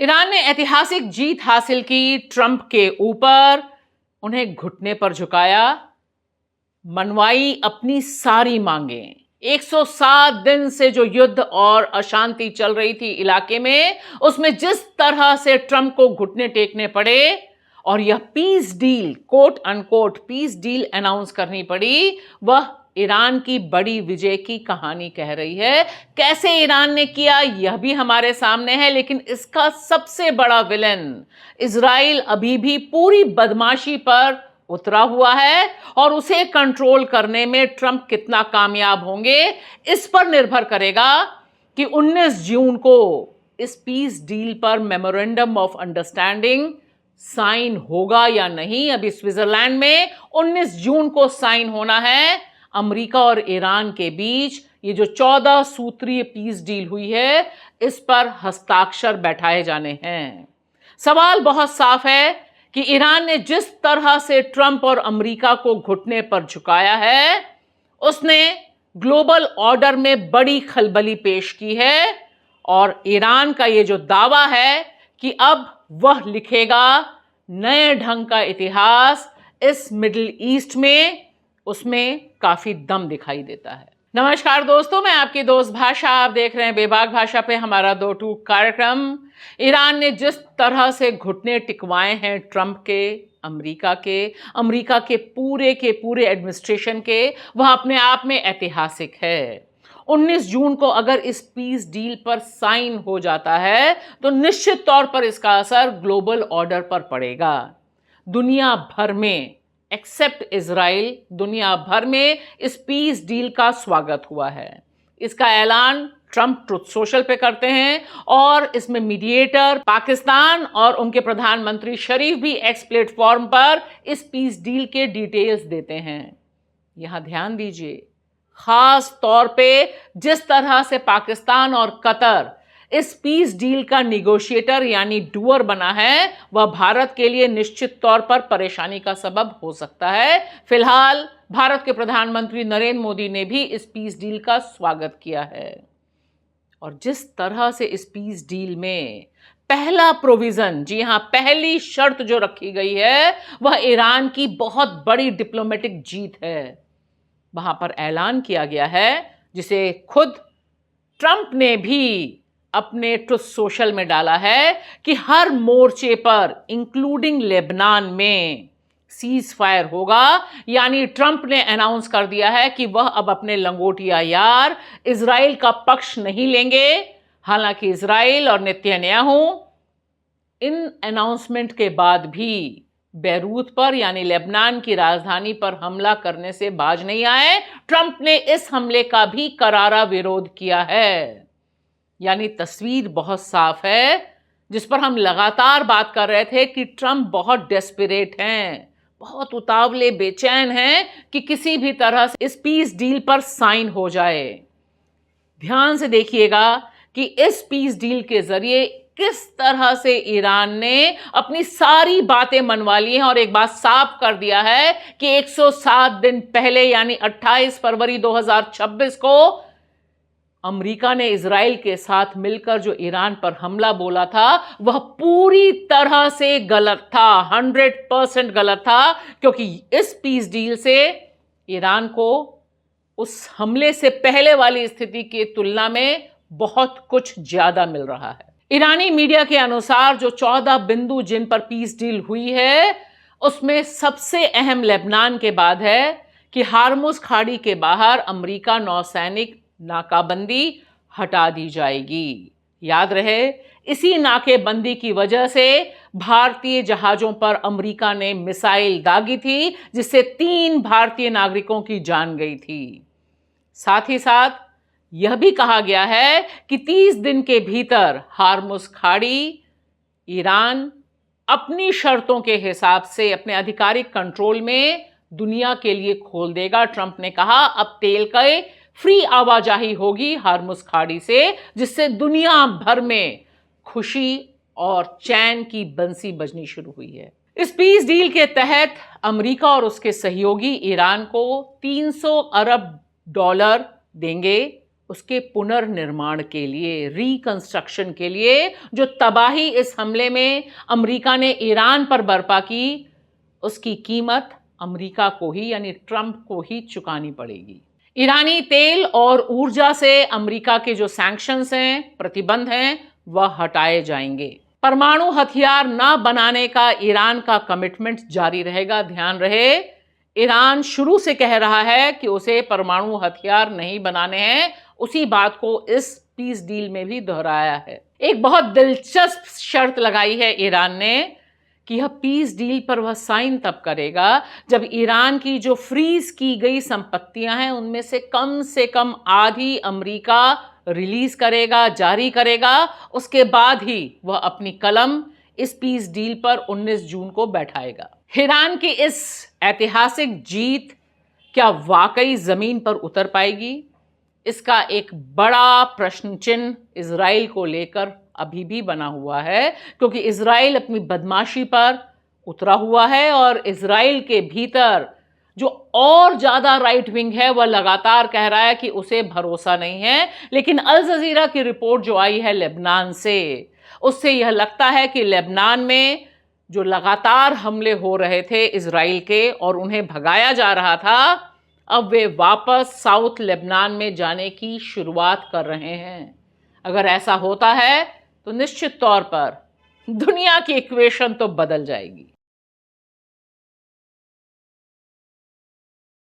Iran ने ऐतिहासिक जीत हासिल की ट्रंप के ऊपर, उन्हें घुटने पर झुकाया, मनवाई अपनी सारी मांगें। 107 दिन से जो युद्ध और अशांति चल रही थी इलाके में, उसमें जिस तरह से ट्रंप को घुटने टेकने पड़े और यह peace deal, quote unquote peace deal announce करनी पड़ी, वह ईरान की बड़ी विजय की कहानी कह रही है। कैसे ईरान ने किया यह भी हमारे सामने है, लेकिन इसका सबसे बड़ा विलेन इजराइल अभी भी पूरी बदमाशी पर उतरा हुआ है और उसे कंट्रोल करने में ट्रंप कितना कामयाब होंगे, इस पर निर्भर करेगा कि 19 जून को इस पीस डील पर मेमोरेंडम ऑफ अंडरस्टैंडिंग साइन होगा या नहीं। अभी स्विट्जरलैंड में 19 जून को साइन होना है। अमेरिका और ईरान के बीच ये जो 14 सूत्रीय पीस डील हुई है, इस पर हस्ताक्षर बैठाए जाने हैं। सवाल बहुत साफ है कि ईरान ने जिस तरह से ट्रंप और अमेरिका को घुटने पर झुकाया है, उसने ग्लोबल ऑर्डर में बड़ी खलबली पेश की है। और ईरान का ये जो दावा है कि अब वह लिखेगा नए ढंग का इतिहास इस मिडिल ईस्ट में, उसमें काफी दम दिखाई देता है। नमस्कार दोस्तों, मैं आपकी दोस्त भाषा, आप देख रहे हैं बेबाक भाषा पे हमारा 2 टूक कार्यक्रम। ईरान ने जिस तरह से घुटने टिकवाए हैं ट्रंप के, अमेरिका के पूरे एडमिनिस्ट्रेशन के, वह अपने आप में ऐतिहासिक है। 19 जून को अगर इस पीस डील पर साइन हो जाता है तो निश्चित तौर पर इसका असर ग्लोबल ऑर्डर पर पड़ेगा। दुनिया भर में एक्सेप्ट इजराइल, दुनिया भर में इस पीस डील का स्वागत हुआ है। इसका ऐलान ट्रंप ट्रुथ सोशल पे करते हैं और इसमें मीडिएटर पाकिस्तान और उनके प्रधानमंत्री शरीफ भी एक्स प्लेटफॉर्म पर इस पीस डील के डिटेल्स देते हैं। यहां ध्यान दीजिए, खास तौर पे जिस तरह से पाकिस्तान और कतर इस पीस डील का निगोशिएटर यानी डूअर बना है, वह भारत के लिए निश्चित तौर पर परेशानी का सबब हो सकता है। फिलहाल भारत के प्रधानमंत्री नरेंद्र मोदी ने भी इस पीस डील का स्वागत किया है। और जिस तरह से इस पीस डील में पहला प्रोविजन, जी हां, पहली शर्त जो रखी गई है, वह ईरान की बहुत बड़ी डिप्लोमेटिक जीत है। वहां पर ऐलान किया गया है, जिसे खुद ट्रंप ने भी अपने ट्रुथ सोशल में डाला है, कि हर मोर्चे पर इंक्लूडिंग लेबनान में सीज फायर होगा। यानी ट्रंप ने अनाउंस कर दिया है कि वह अब अपने लंगोटिया यार इजराइल का पक्ष नहीं लेंगे। हालांकि इजराइल और नेतन्याहू इन अनाउंसमेंट के बाद भी बैरूत पर यानी लेबनान की राजधानी पर हमला करने से बाज नहीं आए। ट्रंप ने इस हमले का भी करारा विरोध किया है। यानी तस्वीर बहुत साफ है, जिस पर हम लगातार बात कर रहे थे कि ट्रंप बहुत डेस्परेट हैं, बहुत उतावले, बेचैन हैं कि किसी भी तरह से इस पीस डील पर साइन हो जाए। ध्यान से देखिएगा कि इस पीस डील के जरिए किस तरह से ईरान ने अपनी सारी बातें मनवा ली हैं और एक बात साफ कर दिया है कि 107 दिन पहले यानी 28 फरवरी 2026 को अमेरिका ने इजराइल के साथ मिलकर जो ईरान पर हमला बोला था, वह पूरी तरह से गलत था, 100% गलत था। क्योंकि इस पीस डील से ईरान को उस हमले से पहले वाली स्थिति की तुलना में बहुत कुछ ज्यादा मिल रहा है। ईरानी मीडिया के अनुसार जो 14 बिंदु जिन पर पीस डील हुई है, उसमें सबसे अहम लेबनान के बाद है कि हार्मुज खाड़ी के बाहर अमेरिका नौसैनिक नाकाबंदी हटा दी जाएगी। याद रहे, इसी नाकेबंदी की वजह से भारतीय जहाजों पर अमेरिका ने मिसाइल दागी थी, जिससे 3 भारतीय नागरिकों की जान गई थी। साथ ही साथ यह भी कहा गया है कि 30 दिन के भीतर हार्मुज खाड़ी ईरान अपनी शर्तों के हिसाब से अपने आधिकारिक कंट्रोल में दुनिया के लिए खोल देगा। ट्रंप ने कहा अब तेल के फ्री आवाजाही होगी हार्मुज खाड़ी से, जिससे दुनिया भर में खुशी और चैन की बंसी बजनी शुरू हुई है। इस पीस डील के तहत अमेरिका और उसके सहयोगी ईरान को $300 अरब देंगे। उसके पुनर्निर्माण के लिए, रिकंस्ट्रक्शन के लिए, जो तबाही इस हमले में अमेरिका ने ईरान पर बरपा की, उसकी कीमत अमेरिका को ही यानी ट्रंप को ही चुकानी पड़ेगी। ईरानी तेल और ऊर्जा से अमेरिका के जो सैंक्शंस हैं, प्रतिबंध हैं, वह हटाए जाएंगे। परमाणु हथियार न बनाने का ईरान का कमिटमेंट जारी रहेगा। ध्यान रहे, ईरान शुरू से कह रहा है कि उसे परमाणु हथियार नहीं बनाने हैं। उसी बात को इस पीस डील में भी दोहराया है। एक बहुत दिलचस्प शर्त लगाई है ईरान ने कि यह पीस डील पर वह साइन तब करेगा जब ईरान की जो फ्रीज की गई संपत्तियां हैं उनमें से कम आधी अमेरिका रिलीज करेगा, जारी करेगा। उसके बाद ही वह अपनी कलम इस पीस डील पर 19 जून को बैठाएगा। ईरान की इस ऐतिहासिक जीत क्या वाकई जमीन पर उतर पाएगी? इसका एक बड़ा प्रश्न चिन्ह इजराइल को लेकर अभी भी बना हुआ है, क्योंकि इजराइल अपनी बदमाशी पर उतरा हुआ है और इजराइल के भीतर जो और ज्यादा राइट विंग है वह लगातार कह रहा है कि उसे भरोसा नहीं है। लेकिन अल जजीरा की रिपोर्ट जो आई है लेबनान से, उससे यह लगता है कि लेबनान में जो लगातार हमले हो रहे थे इजराइल के और उन्हें भगाया जा रहा था, अब वे वापस साउथ लेबनान में जाने की शुरुआत कर रहे हैं। अगर ऐसा होता है तो निश्चित तौर पर दुनिया की इक्वेशन तो बदल जाएगी।